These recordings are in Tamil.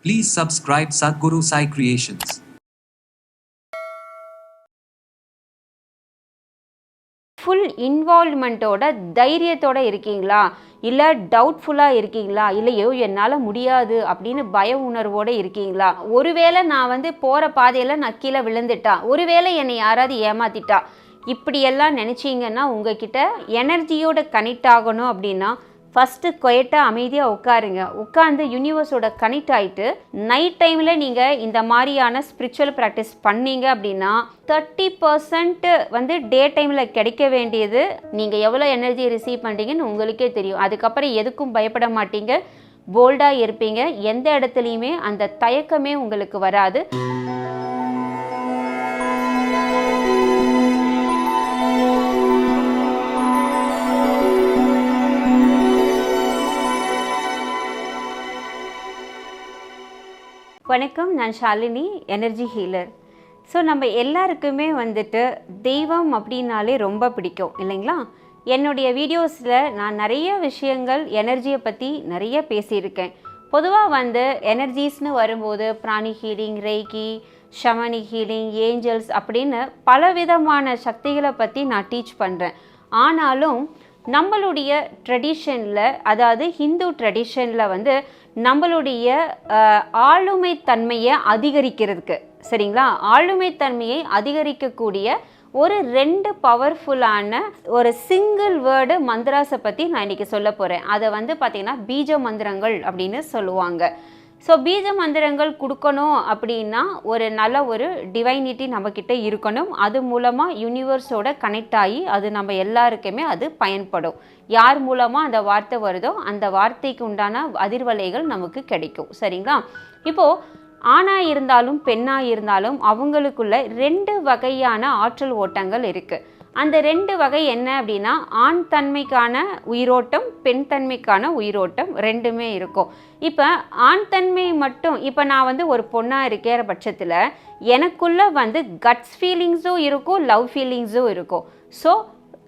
Please subscribe Sadhguru Sai Creations. Full இன்வால்வ்மெண்ட்டோட தைரியத்தோட இருக்கீங்களா, இல்லை டவுட்ஃபுல்லாக இருக்கீங்களா, இல்லையோ என்னால் முடியாது அப்படின்னு பய உணர்வோடு இருக்கீங்களா, ஒருவேளை நான் போகிற பாதையில் நான் கீழே விழுந்துட்டா, ஒருவேளை என்னை யாராவது ஏமாத்திட்டா, இப்படியெல்லாம் நினச்சிங்கன்னா உங்ககிட்ட எனர்ஜியோட கனெக்ட் ஆகணும் அப்படின்னா ஃபஸ்ட்டு கொயட்டாக அமைதியாக உட்காருங்க. உட்காந்து யூனிவர்ஸோட கனெக்ட் ஆகிட்டு நைட் டைமில் நீங்கள் இந்த மாதிரியான ஸ்பிரிச்சுவல் ப்ராக்டிஸ் பண்ணீங்க அப்படின்னா 30% டே டைமில் கிடைக்க வேண்டியது நீங்கள் எவ்வளோ எனர்ஜி ரிசீவ் பண்ணுறீங்கன்னு உங்களுக்கே தெரியும். அதுக்கப்புறம் எதுக்கும் பயப்பட மாட்டீங்க, போல்டாக இருப்பீங்க. எந்த இடத்துலையுமே அந்த தயக்கமே உங்களுக்கு வராது. வணக்கம், நான் ஷாலினி, எனர்ஜி ஹீலர். ஸோ நம்ம எல்லாருக்குமே தெய்வம் அப்படின்னாலே ரொம்ப பிடிக்கும் இல்லைங்களா? என்னுடைய வீடியோஸில் நான் நிறைய விஷயங்கள் எனர்ஜியை பற்றி நிறைய பேசியிருக்கேன். பொதுவாக எனர்ஜிஸ்னு வரும்போது பிராணி ஹீலிங், ரெய்கி, ஷமனி ஹீலிங், ஏஞ்சல்ஸ் அப்படின்னு பலவிதமான சக்திகளை பற்றி நான் டீச் பண்ணுறேன். ஆனாலும் நம்மளுடைய ட்ரெடிஷனில், அதாவது ஹிந்து ட்ரெடிஷனில் நம்மளுடைய ஆளுமை தன்மையை அதிகரிக்கிறதுக்கு, சரிங்களா, ஆளுமை தன்மையை அதிகரிக்கக்கூடிய ஒரு 2 பவர்ஃபுல்லான ஒரு சிங்கிள் வேர்டு மந்திராஸை பற்றி நான் இன்றைக்கி சொல்ல போகிறேன். அதை பார்த்திங்கன்னா பீஜ மந்திரங்கள் அப்படின்னு சொல்லுவாங்க. ஸோ பீஜ மந்திரங்கள் கொடுக்கணும் அப்படின்னா ஒரு நல்ல ஒரு டிவைனிட்டி நம்மக்கிட்ட இருக்கணும். அது மூலமாக யூனிவர்ஸோட கனெக்ட் ஆகி அது நம்ம எல்லாருக்குமே அது பயன்படும். யார் மூலமாக அந்த வார்த்தை வருதோ அந்த வார்த்தைக்கு உண்டான அதிர்வலைகள் நமக்கு கிடைக்கும், சரிங்களா? இப்போது ஆணாக இருந்தாலும் பெண்ணாக இருந்தாலும் அவங்களுக்குள்ள 2 வகையான ஆற்றல் ஓட்டங்கள் இருக்குது. அந்த 2 வகை என்ன அப்படின்னா, ஆண் தன்மைக்கான உயிரோட்டம், பெண் தன்மைக்கான உயிரோட்டம் ரெண்டுமே இருக்கும். இப்போ ஆண் தன்மை மட்டும், இப்போ நான் ஒரு பொண்ணாக இருக்கிற பட்சத்தில் எனக்குள்ளே கட்ஸ் ஃபீலிங்ஸும் இருக்கும், லவ் ஃபீலிங்ஸும் இருக்கும். ஸோ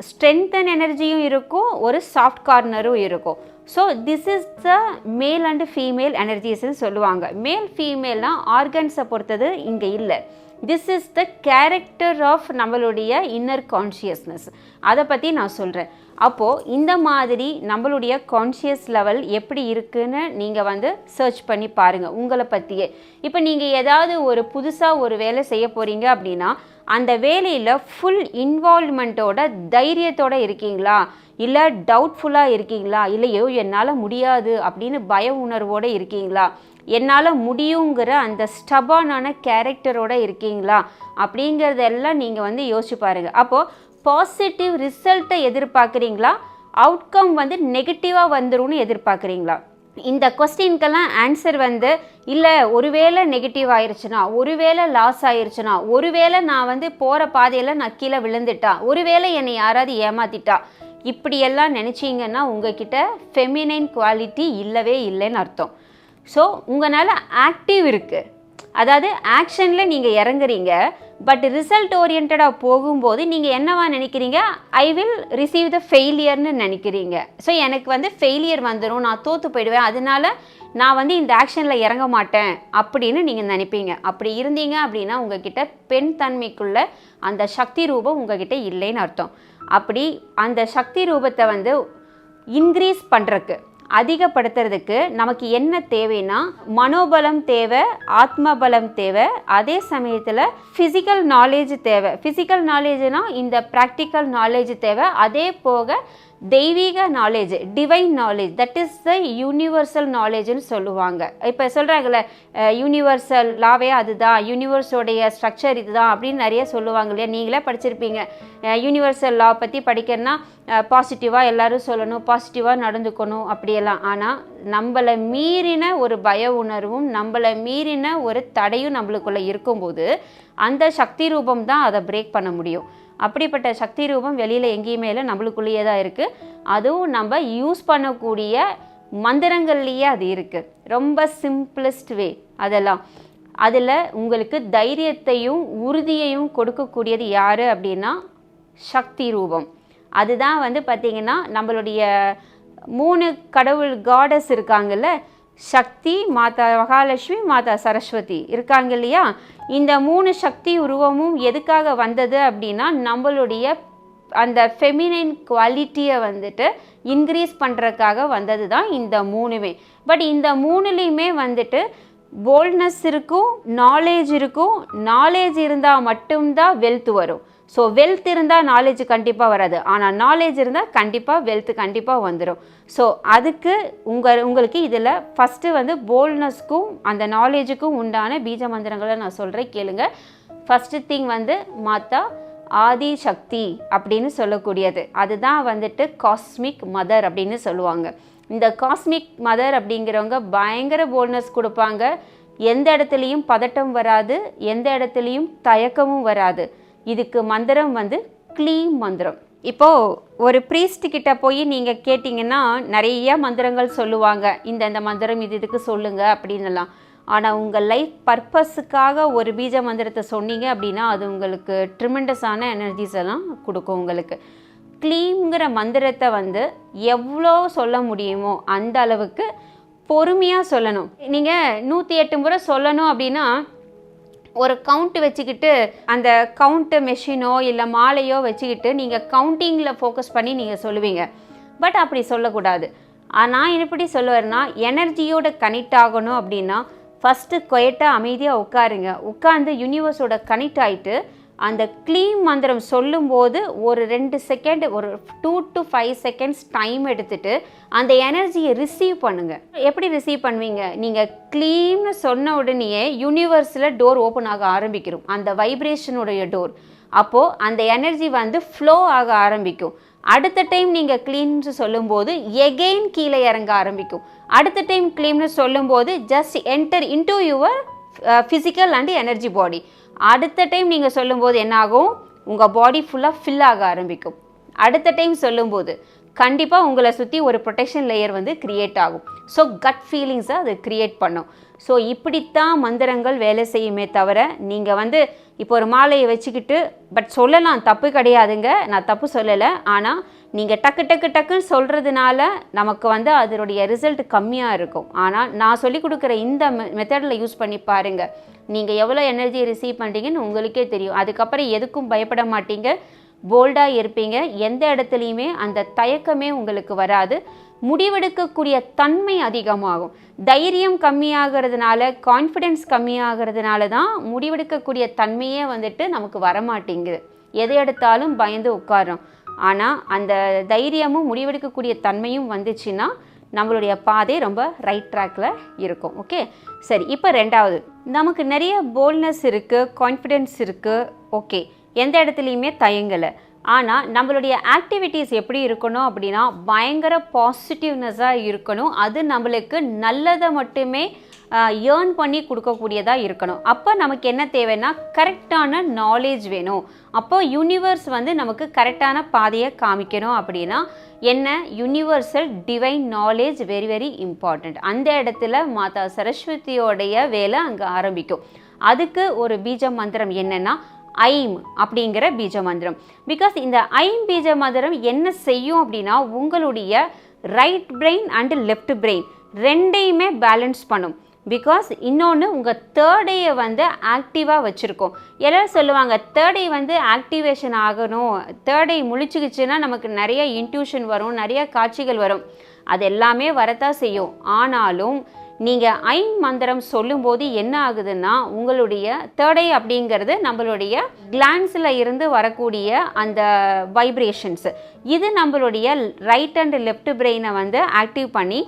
ஸ்ட்ரென்த் அண்ட் எனர்ஜியும் இருக்கும், ஒரு சாஃப்ட் கார்னரும் இருக்கும். So this is the male and female எனர்ஜிஸ்ன்னு சொல்லுவாங்க. மேல் ஃபீமேல்னால் ஆர்கன்ஸை பொறுத்தது இங்கே இல்லை. This is the character of நம்மளுடைய இன்னர் கான்ஷியஸ்னஸ். அதை பற்றி நான் சொல்கிறேன். அப்போது இந்த மாதிரி நம்மளுடைய கான்ஷியஸ் லெவல் எப்படி இருக்குன்னு நீங்கள் சர்ச் பண்ணி பாருங்கள் உங்களை பற்றியே. இப்போ நீங்கள் ஏதாவது ஒரு புதுசாக ஒரு வேலை செய்ய போகிறீங்க அப்படின்னா அந்த வேலையில் ஃபுல் இன்வால்வ்மெண்ட்டோட தைரியத்தோடு இருக்கீங்களா, இல்லை டவுட்ஃபுல்லாக இருக்கீங்களா, இல்லையோ என்னால் முடியாது அப்படின்னு பய உணர்வோடு இருக்கீங்களா, என்னால் முடியுங்கிற அந்த ஸ்டபானான கேரக்டரோடு இருக்கீங்களா அப்படிங்கிறதெல்லாம் நீங்கள் யோசிச்சு பாருங்கள். அப்போது பாசிட்டிவ் ரிசல்ட்டை எதிர்பார்க்குறீங்களா, அவுட்கம் நெகட்டிவாக வந்துரும்னு எதிர்பார்க்குறீங்களா? இந்த கொஸ்டின்கெல்லாம் ஆன்சர் இல்லை, ஒருவேளை நெகட்டிவ் ஆயிடுச்சுன்னா, ஒருவேளை லாஸ் ஆயிடுச்சுன்னா, ஒருவேளை நான் போகிற பாதையில் நான் கீழே விழுந்துட்டா, ஒருவேளை என்னை யாராவது ஏமாத்திட்டா, இப்படியெல்லாம் நினச்சிங்கன்னா உங்ககிட்ட ஃபெமினைன் குவாலிட்டி இல்லவே இல்லைன்னு அர்த்தம். ஸோ உங்களால் ஆக்டிவ் இருக்குது, அதாவது ஆக்ஷனில் நீங்கள் இறங்குறீங்க. பட் ரிசல்ட் ஓரியன்டாக போகும்போது நீங்கள் என்னவா நினைக்கிறீங்க, ஐ வில் ரிசீவ் த ஃபெயிலியர்னு நினைக்கிறீங்க. ஸோ எனக்கு ஃபெயிலியர் வந்துடும், நான் தோற்று போயிடுவேன், அதனால நான் இந்த ஆக்ஷனில் இறங்க மாட்டேன் அப்படின்னு நீங்கள் நினைப்பீங்க. அப்படி இருந்தீங்க அப்படின்னா உங்ககிட்ட பெண் தன்மைக்குள்ள அந்த சக்தி ரூபம் உங்ககிட்ட இல்லைன்னு அர்த்தம். அப்படி அந்த சக்தி ரூபத்தை இன்க்ரீஸ் பண்ணுறக்கு, அதிகப்படுத்துறதுக்கு நமக்கு என்ன தேவைன்னா மனோபலம் தேவை, ஆத்மபலம் தேவை, அதே சமயத்தில் ஃபிசிக்கல் நாலேஜ் தேவை. ஃபிசிக்கல் நாலேஜ்னால் இந்த ப்ராக்டிக்கல் நாலேஜ் தேவை. அதே போக தெய்வீக knowledge, divine knowledge, that is the universal நாலேஜ்னு சொல்லுவாங்க. இப்போ சொல்கிறாங்கல்ல, யூனிவர்சல் லாவே அதுதான், யூனிவர்ஸோடைய ஸ்ட்ரக்சர் இதுதான் அப்படின்னு நிறைய சொல்லுவாங்க இல்லையா? நீங்களே படிச்சிருப்பீங்க. யூனிவர்சல் லா பற்றி படிக்கிறதுனா பாசிட்டிவாக எல்லோரும் சொல்லணும், பாசிட்டிவாக நடந்துக்கணும் அப்படியெல்லாம். ஆனால் நம்மளை மீறின ஒரு பய உணர்வும் நம்மளை மீறின ஒரு தடையும் நம்மளுக்குள்ளே இருக்கும்போது அந்த சக்தி ரூபம் தான் அதை பிரேக் பண்ண முடியும். அப்படிப்பட்ட சக்தி ரூபம் வெளியில் எங்கேயுமே இல்லை, நம்மளுக்குள்ளேயே தான் இருக்குது. அதுவும் நம்ம யூஸ் பண்ணக்கூடிய மந்திரங்கள்லேயே அது இருக்குது. ரொம்ப சிம்பிளஸ்ட் வே அதெல்லாம். அதில் உங்களுக்கு தைரியத்தையும் உறுதியையும் கொடுக்கக்கூடியது யார் அப்படின்னா சக்தி ரூபம். அதுதான் பார்த்திங்கன்னா நம்மளுடைய 3 கடவுள் காடஸ் இருக்காங்கல்ல, சக்தி, மாதா மகாலட்சுமி, மாதா சரஸ்வதி இருக்காங்க இல்லையா? இந்த 3 சக்தி உருவமும் எதுக்காக வந்தது அப்படின்னா நம்மளுடைய அந்த ஃபெமினைன் குவாலிட்டியை வந்துட்டு இன்க்ரீஸ் பண்ணுறதுக்காக வந்தது தான் இந்த 3மே. பட் இந்த 3லேயுமே வந்துட்டு போல்ட்னஸ் இருக்கும், நாலேஜ் இருக்கும். நாலேஜ் இருந்தால் மட்டும்தான் வெல்த் வரும். ஸோ வெல்த் இருந்தால் நாலேஜ் கண்டிப்பாக வராது, ஆனால் நாலேஜ் இருந்தால் கண்டிப்பாக வெல்த் கண்டிப்பாக வந்துடும். ஸோ அதுக்கு உங்களுக்கு இதில் ஃபஸ்ட்டு வந்து போல்ட்னஸ்க்கும் அந்த நாலேஜுக்கும் உண்டான பீஜ மந்திரங்களை நான் சொல்கிறேன், கேளுங்க. ஃபஸ்ட்டு திங் வந்து மாதா ஆதி சக்தி அப்படின்னு சொல்லக்கூடியது, அதுதான் வந்துட்டு காஸ்மிக் மதர் அப்படின்னு சொல்லுவாங்க. இந்த காஸ்மிக் மதர் அப்படிங்கிறவங்க பயங்கர போல்ட்னஸ் கொடுப்பாங்க. எந்த இடத்துலையும் பதட்டம் வராது, எந்த இடத்துலையும் தயக்கமும் வராது. இதுக்கு மந்திரம் வந்து க்ளீம் மந்திரம். இப்போது ஒரு ப்ரீஸ்ட் கிட்ட போய் நீங்கள் கேட்டிங்கன்னா நிறைய மந்திரங்கள் சொல்லுவாங்க, இந்த மந்திரம் இதுக்கு சொல்லுங்கள் அப்படின்னுலாம். ஆனால் உங்கள் லைஃப் பர்பஸுக்காக ஒரு பீஜ மந்திரத்தை சொன்னீங்க அப்படின்னா அது உங்களுக்கு ட்ரிமெண்டஸான எனர்ஜிஸ் எல்லாம் கொடுக்கும். உங்களுக்கு க்ளீம்ங்கிற மந்திரத்தை வந்து எவ்வளோ சொல்ல முடியுமோ அந்த அளவுக்கு பொறுமையாக சொல்லணும். நீங்கள் 108 முறை சொல்லணும் அப்படின்னா ஒரு கவுண்ட் வச்சுக்கிட்டு அந்த கவுண்ட்டு மெஷினோ இல்லை மாலையோ வச்சுக்கிட்டு நீங்கள் கவுண்டிங்கில் ஃபோக்கஸ் பண்ணி நீங்கள் சொல்லுவீங்க. பட் அப்படி சொல்லக்கூடாது. நான் எப்படி சொல்லுவேன்னா, எனர்ஜியோட கனெக்ட் ஆகணும் அப்படின்னா ஃபஸ்ட்டு குவைட்டாக அமைதியாக உட்காருங்க. உட்காந்து யூனிவர்ஸோட கனெக்ட் ஆகிட்டு அந்த க்ளீம் மந்திரம் சொல்லும்போது ஒரு 2 செகண்ட், ஒரு 2 to 5 செகண்ட்ஸ் டைம் எடுத்துகிட்டு அந்த எனர்ஜியை ரிசீவ் பண்ணுங்கள். எப்படி ரிசீவ் பண்ணுவீங்க? நீங்கள் க்ளீம்னு சொன்ன உடனேயே யூனிவர்ஸில் டோர் ஓப்பன் ஆக ஆரம்பிக்கிறோம், அந்த வைப்ரேஷனுடைய டோர். அப்போது அந்த எனர்ஜி வந்து ஃப்ளோ ஆக ஆரம்பிக்கும். அடுத்த டைம் நீங்கள் க்ளீன்னு சொல்லும்போது எகெயின் கீழே இறங்க ஆரம்பிக்கும். அடுத்த டைம் க்ளீன்னு சொல்லும்போது just enter into your physical and energy பாடி. அடுத்த டைம் நீங்கள் சொல்லும்போது என்னாகும்? உங்கள் பாடி ஃபுல்லாக ஃபில் ஆக ஆரம்பிக்கும். அடுத்த டைம் சொல்லும்போது கண்டிப்பாக உங்களை சுற்றி ஒரு ப்ரொடெக்ஷன் லேயர் வந்து க்ரியேட் ஆகும். ஸோ கட் ஃபீலிங்ஸை அது க்ரியேட் பண்ணும். ஸோ இப்படித்தான் மந்திரங்கள் வேலை செய்யுமே தவிர, நீங்கள் வந்து இப்போ ஒரு மாலையை வச்சுக்கிட்டு பட் சொல்லலாம், தப்பு கிடையாதுங்க, நான் தப்பு சொல்லலை. ஆனால் நீங்கள் டக்குன்னு சொல்கிறதுனால நமக்கு வந்து அதனுடைய ரிசல்ட் கம்மியாக இருக்கும். ஆனால் நான் சொல்லிக் கொடுக்குற இந்த மெத்தடில் யூஸ் பண்ணி பாருங்கள், நீங்கள் எவ்வளோ எனர்ஜியை ரிசீவ் பண்ணுறீங்கன்னு உங்களுக்கே தெரியும். அதுக்கப்புறம் எதுக்கும் பயப்பட மாட்டீங்க, போல்டாக இருப்பீங்க. எந்த இடத்துலையுமே அந்த தயக்கமே உங்களுக்கு வராது. முடிவெடுக்கக்கூடிய தன்மை அதிகமாகும். தைரியம் கம்மியாகிறதுனால, கான்ஃபிடென்ஸ் கம்மியாகிறதுனால தான் முடிவெடுக்கக்கூடிய தன்மையே வந்துட்டு நமக்கு வரமாட்டேங்குது. எதை எடுத்தாலும் பயந்து உட்காரோம். ஆனால் அந்த தைரியமும் முடிவெடுக்கக்கூடிய தன்மையும் வந்துச்சுன்னா நம்மளுடைய பாதை ரொம்ப ரைட் ட்ராக்கில் இருக்கும். ஓகே, சரி. இப்போ 2வது, நமக்கு நிறைய போல்ட்னஸ் இருக்குது, கான்ஃபிடென்ஸ் இருக்குது. ஓகே, எந்த இடத்துலையுமே தயங்கலை. ஆனால் நம்மளுடைய ஆக்டிவிட்டீஸ் எப்படி இருக்கணும் அப்படின்னா பயங்கர பாசிட்டிவ்னஸாக இருக்கணும். அது நம்மளுக்கு நல்லதை மட்டுமே ஏர்ன் பண்ணி கொடுக்கக்கூடியதாக இருக்கணும். அப்போ நமக்கு என்ன தேவைன்னா கரெக்டான நாலேஜ் வேணும். அப்போ யூனிவர்ஸ் வந்து நமக்கு கரெக்டான பாதையை காமிக்கணும். அப்படின்னா என்ன? Universal divine knowledge very very important. அந்த இடத்துல மாதா சரஸ்வதியோடைய வேலை அங்கே ஆரம்பிக்கும். அதுக்கு ஒரு பீஜ மந்திரம் என்னென்னா ஐம் அப்படிங்கிற பீஜ மந்திரம். பிகாஸ் இந்த ஐம் பீஜ மந்திரம் என்ன செய்யும் அப்படின்னா உங்களுடைய right brain and left brain ரெண்டையுமே பேலன்ஸ் பண்ணும். பிகாஸ் இன்னொன்று உங்கள் தேர்ட் ஐயை வந்து ஆக்டிவாக வச்சுருக்கோம். எல்லோரும் சொல்லுவாங்க தேர்ட் ஐ வந்து ஆக்டிவேஷன் ஆகணும், தேர்ட் ஐ முழிச்சுக்கிச்சுன்னா நமக்கு நிறைய இன்ட்யூஷன் வரும், நிறைய காட்சிகள் வரும். அது எல்லாமே வரத்தான் செய்யும். ஆனாலும் நீங்கள் ஐம் மந்திரம் சொல்லும்போது என்ன ஆகுதுன்னா உங்களுடைய தேர்ட் ஐ அப்படிங்கிறது நம்மளுடைய கிளான்ஸில் இருந்து வரக்கூடிய அந்த வைப்ரேஷன்ஸ், இது நம்மளுடைய ரைட் அண்ட் லெஃப்ட் பிரெயினை வந்து ஆக்டிவ் பண்ணி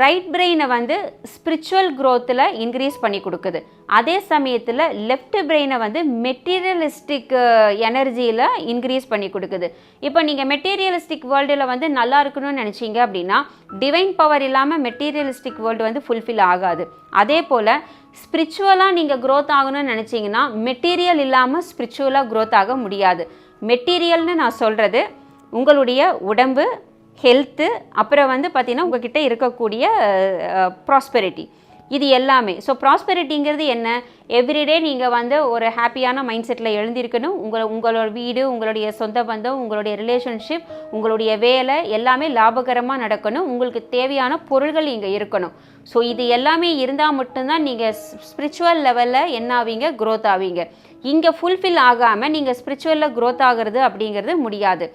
ரைட் பிரெயினை வந்து ஸ்பிரிச்சுவல் க்ரோத்தில் இன்க்ரீஸ் பண்ணி கொடுக்குது. அதே சமயத்தில் லெஃப்ட் பிரெயினை வந்து மெட்டீரியலிஸ்டிக் எனர்ஜியில் இன்க்ரீஸ் பண்ணி கொடுக்குது. இப்போ நீங்கள் மெட்டீரியலிஸ்டிக் வேர்ல்டில் வந்து நல்லா இருக்கணும்னு நினச்சிங்க அப்படின்னா டிவைன் பவர் இல்லாமல் மெட்டீரியலிஸ்டிக் வேர்ல்டு வந்து ஃபுல்ஃபில் ஆகாது. அதே போல் ஸ்பிரிச்சுவலாக நீங்கள் க்ரோத் ஆகணும்னு நினச்சிங்கன்னா மெட்டீரியல் இல்லாமல் ஸ்பிரிச்சுவலாக க்ரோத் ஆக முடியாது. மெட்டீரியல்னு நான் சொல்கிறது உங்களுடைய உடம்பு, ஹெல்த்து, அப்புறம் வந்து பார்த்திங்கன்னா உங்ககிட்ட இருக்கக்கூடிய ப்ராஸ்பெரிட்டி, இது எல்லாமே. ஸோ ப்ராஸ்பெரிட்டிங்கிறது என்ன? எவ்ரிடே நீங்கள் வந்து ஒரு ஹாப்பியான மைண்ட் செட்டில் எழுந்திருக்கணும். உங்களோட வீடு, உங்களுடைய சொந்த பந்தம், உங்களுடைய ரிலேஷன்ஷிப், உங்களுடைய வேலை எல்லாமே லாபகரமாக நடக்கணும். உங்களுக்கு தேவையான பொருள்கள் இங்கே இருக்கணும். ஸோ இது எல்லாமே இருந்தால் மட்டும்தான் நீங்கள் ஸ்பிரிச்சுவல் லெவலில் என்ன ஆவீங்க, க்ரோத் ஆவீங்க. இங்கே ஃபுல்ஃபில் ஆகாமல் நீங்கள் ஸ்பிரிச்சுவலில் க்ரோத் ஆகிறது அப்படிங்கிறது முடியாது.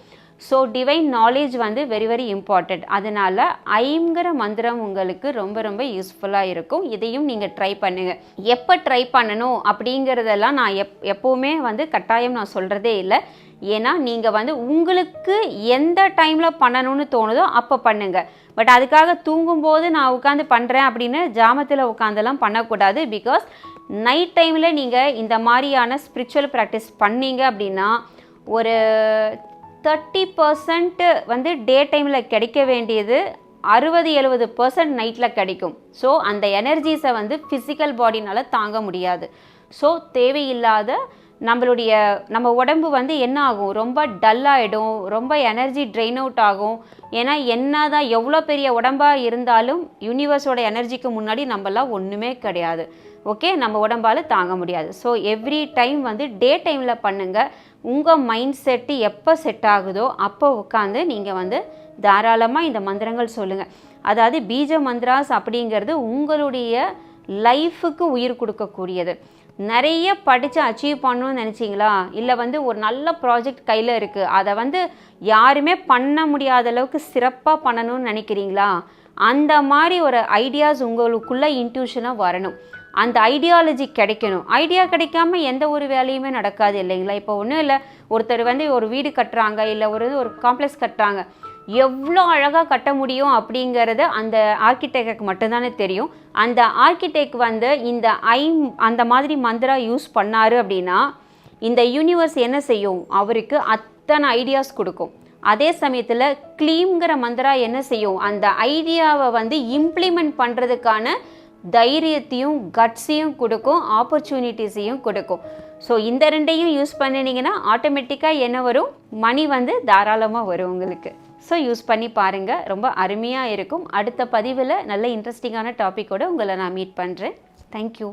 ஸோ டிவைன் நாலேஜ் வந்து வெரி வெரி இம்பார்ட்டண்ட். அதனால் ஐங்கிற மந்திரம் உங்களுக்கு ரொம்ப ரொம்ப யூஸ்ஃபுல்லாக இருக்கும். இதையும் நீங்கள் ட்ரை பண்ணுங்கள். எப்போ ட்ரை பண்ணணும் அப்படிங்கிறதெல்லாம் நான் எப்போவுமே வந்து கட்டாயம் நான் சொல்கிறதே இல்லை. ஏன்னா நீங்கள் வந்து உங்களுக்கு எந்த டைமில் பண்ணணும்னு தோணுதோ அப்போ பண்ணுங்கள். பட் அதுக்காக தூங்கும்போது நான் உட்காந்து பண்ணுறேன் அப்படின்னு ஜாமத்தில் உட்காந்தெல்லாம் பண்ணக்கூடாது. பிகாஸ் நைட் டைமில் நீங்கள் இந்த மாதிரியான ஸ்பிரிச்சுவல் ப்ராக்டிஸ் பண்ணீங்க அப்படின்னா ஒரு 30% வந்து டே டைமில் கிடைக்க வேண்டியது 60-70% நைட்டில் கிடைக்கும். ஸோ அந்த எனர்ஜிஸை வந்து ஃபிசிக்கல் பாடினால் தாங்க முடியாது. ஸோ தேவையில்லாத நம்ம உடம்பு வந்து என்ன ஆகும், ரொம்ப டல்லாகிடும், ரொம்ப எனர்ஜி ட்ரெயின் அவுட் ஆகும். ஏன்னா என்ன தான் எவ்வளோ பெரிய உடம்பாக இருந்தாலும் யூனிவர்ஸோட எனர்ஜிக்கு முன்னாடி நம்மளாம் ஒன்றுமே கிடையாது. ஓகே, நம்ம உடம்பால் தாங்க முடியாது. ஸோ எவ்ரி டைம் வந்து டே டைமில் பண்ணுங்கள். உங்கள் மைண்ட் செட்டு எப்போ செட் ஆகுதோ அப்போ உட்காந்து நீங்கள் வந்து தாராளமாக இந்த மந்திரங்கள் சொல்லுங்கள். அதாவது பீஜ மந்திராஸ் அப்படிங்கிறது உங்களுடைய லைஃபுக்கு உயிர் கொடுக்கக்கூடியது. நிறைய படித்து அச்சீவ் பண்ணணும்னு நினச்சிங்களா, இல்லை வந்து ஒரு நல்ல ப்ராஜெக்ட் கையில் இருக்குது, அதை வந்து யாருமே பண்ண முடியாத அளவுக்கு சிறப்பாக பண்ணணும்னு நினைக்கிறீங்களா, அந்த மாதிரி ஒரு ஐடியாஸ் உங்களுக்குள்ளே இன்ட்யூஷனாக வரணும். அந்த ஐடியாலஜி கிடைக்கணும். ஐடியா கிடைக்காம எந்த ஒரு வேலையுமே நடக்காது இல்லைங்களா. இப்போ ஒன்றும் இல்லை, ஒருத்தர் வந்து ஒரு வீடு கட்டுறாங்க, இல்லை ஒரு காம்ப்ளெக்ஸ் கட்டுறாங்க. எவ்வளோ அழகாக கட்ட முடியும் அப்படிங்கிறது அந்த ஆர்கிடெக்டுக்கு மட்டும்தானே தெரியும். அந்த ஆர்கிடெக்ட் வந்து அந்த மாதிரி மந்திரா யூஸ் பண்ணார் அப்படின்னா இந்த யூனிவர்ஸ் என்ன செய்யும், அவருக்கு அத்தனை ஐடியாஸ் கொடுக்கும். அதே சமயத்தில் க்ளீம்ங்கிற மந்திரா என்ன செய்யும், அந்த ஐடியாவை வந்து இம்ப்ளிமெண்ட் பண்ணுறதுக்கான தைரியத்தையும் கட்ஸையும் கொடுக்கும், ஆப்பர்ச்சுனிட்டிஸையும் கொடுக்கும். ஸோ இந்த ரெண்டையும் யூஸ் பண்ணினீங்கன்னா ஆட்டோமேட்டிக்காக என்ன வரும், மணி வந்து தாராளமாக வரும் உங்களுக்கு. ஸோ யூஸ் பண்ணி பாருங்கள், ரொம்ப அருமையாக இருக்கும். அடுத்த பதிவில் நல்ல இன்ட்ரெஸ்டிங்கான டாப்பிக்கோடு உங்களை நான் மீட் பண்ணுறேன். தேங்க்யூ.